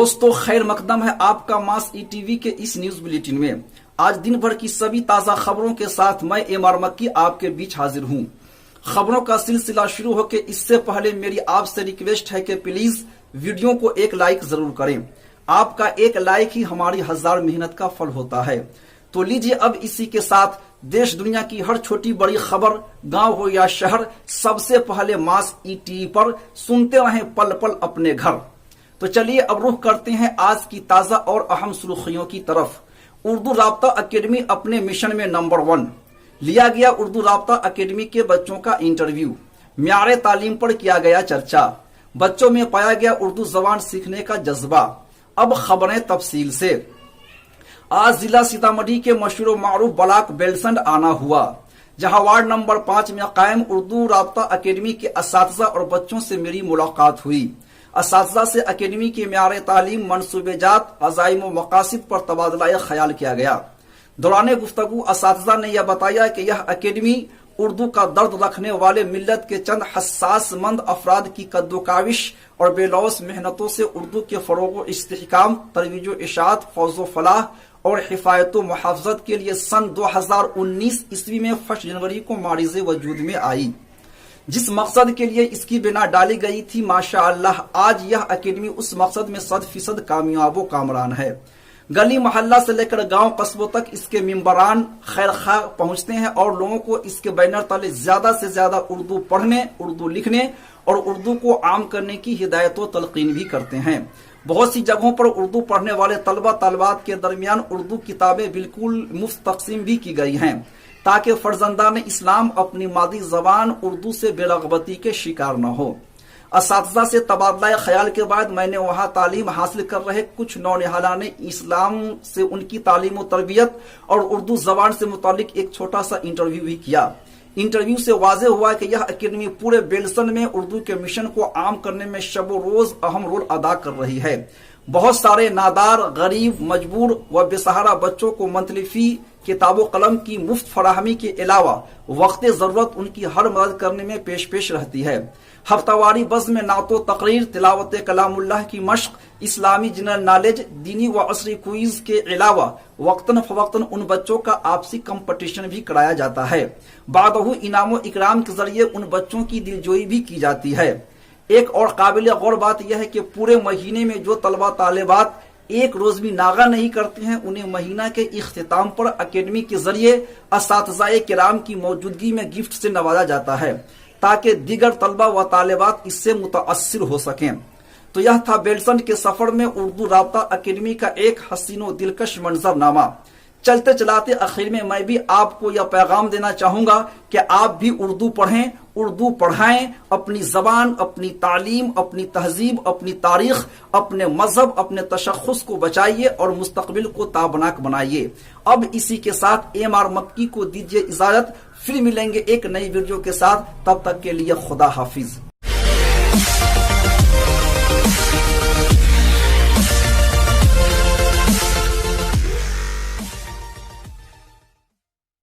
दोस्तों खैर मकदम है आपका मास ईटीवी के इस न्यूज बुलेटिन में। आज दिन भर की सभी ताजा खबरों के साथ मैं एमआर मक्की आपके बीच हाजिर हूं। खबरों का सिलसिला शुरू होकर इससे पहले मेरी आपसे रिक्वेस्ट है कि प्लीज वीडियो को एक लाइक जरूर करें। आपका एक लाइक ही हमारी 1000 मेहनत का फल होता है। तो लीजिए अब इसी के साथ देश दुनिया की हर छोटी बड़ी खबर, गांव हो या शहर, सबसे पहले मास ईटीवी पर सुनते रहें पल पल अपने घर। तो चलिए अब रुख करते हैं आज की ताजा और अहम सुर्खियों की तरफ। उर्दू राब्ता अकेडमी अपने मिशन में नंबर 1। लिया गया उर्दू राब्ता अकेडमी के बच्चों का इंटरव्यू। म्यारे तालीम पर किया गया चर्चा। बच्चों में पाया गया उर्दू जबान सीखने का जज्बा। अब खबरें तफसील से। आज जिला सीतामढ़ी के मशहूर मारूफ ब्लॉक बेलसंड आना हुआ, जहां वार्ड नंबर 5 में कायम उर्दू राब्ता अकेडमी के असातिज़ा और बच्चों से मेरी मुलाकात हुई। असातिज़ा से अकेडमी के म्यारे तालीम, मनसूबेजात, अज़ाइम व मकासिद पर तबादला ख्याल किया गया। दौरान गुफ्तगू असातिज़ा ने यह बताया कि यह अकेडमी उर्दू का दर्द रखने वाले मिल्लत के चंद हसासमंद अफराद की कद्दोकाविश और बेलौस मेहनतों से उर्दू के फरोग व इस्तेहकाम, तरवीज व इशाअत, फौज व फलाह और हिफायत व मुहाफ़ज़त के लिए सन 2019 ईस्वी में 1 जनवरी को मारिज़े वजूद में आई। जिस मकसद के लिए इसकी बिना डाली गई थी, माशाअल्लाह आज यह अकेडमी उस मकसद में 100% कामयाब व कामरान है। गली मोहल्ला से लेकर गांव कस्बों तक इसके मेंबरान खैर खा पहुंचते हैं और लोगों को इसके बैनर तले ज्यादा से ज्यादा उर्दू पढ़ने, उर्दू लिखने और उर्दू को आम करने की हिदायत व तलकीन भी करते हैं। बहुत सी जगहों पर उर्दू पढ़ने वाले तलबा तलबात के दरमियान उर्दू किताबें बिल्कुल मुफ्त तकसीम भी की गई हैं, ताकि फर्जंदान इस्लाम अपनी मादी जबान उर्दू से बेरगबती के शिकार न हो। असातिज़ा से तबादला ख्याल के बाद मैंने वहां तालीम हासिल कर रहे कुछ नौनिहालान इस्लाम से उनकी तालीम व तरबियत और उर्दू जबान से मुतालिक एक छोटा सा इंटरव्यू भी किया। इंटरव्यू से वाज़ेह हुआ कि यह अकेडमी पूरे बेलसन में उर्दू के मिशन को आम करने में शबो रोज अहम रोल अदा कर रही है। बहुत सारे नादार, गरीब, मजबूर व बेसहारा बच्चों को मंथली फी, किताबो कलम की मुफ्त फराहमी के अलावा वक्त जरूरत उनकी हर मदद करने में पेश रहती है। हफ्तावारी बज़्म में नातो तकरीर, तिलावत कलामुल्लाह की मश्क, इस्लामी जनरल नॉलेज, दीनी व असरी क्विज के अलावा वक्तन फवक्तन उन बच्चों का आपसी कंपटीशन भी कराया जाता है। बादहू इनाम इकराम के जरिए उन बच्चों की दिलजोई भी की जाती है। एक और काबिल गौर बात यह है कि पूरे महीने में जो तलबा तालिबात एक रोज भी नागा नहीं करते हैं, उन्हें महीना के इख्तिताम पर अकेडमी के जरिए असातिज़ाए किराम की मौजूदगी में गिफ्ट से नवाजा जाता है, ताकि दीगर तलबा व तालिबात इससे मुताअस्सिर हो सकें। तो यह था बेलसंड के सफर में उर्दू राब्ता अकेडमी का एक हसीनो दिलकश मंजरनामा। चलते चलाते आखिर में मैं भी आपको यह पैगाम देना चाहूंगा कि आप भी उर्दू पढ़ें, उर्दू पढ़ाएं, अपनी जबान, अपनी तालीम, अपनी तहजीब, अपनी तारीख, अपने मजहब, अपने तशख्खुस को बचाइए और मुस्तकबिल को ताबनाक बनाइए। अब इसी के साथ एमआर मक्की को दीजिए इजाजत। फिर मिलेंगे एक नई वीडियो के साथ, तब तक के लिए खुदा हाफिज।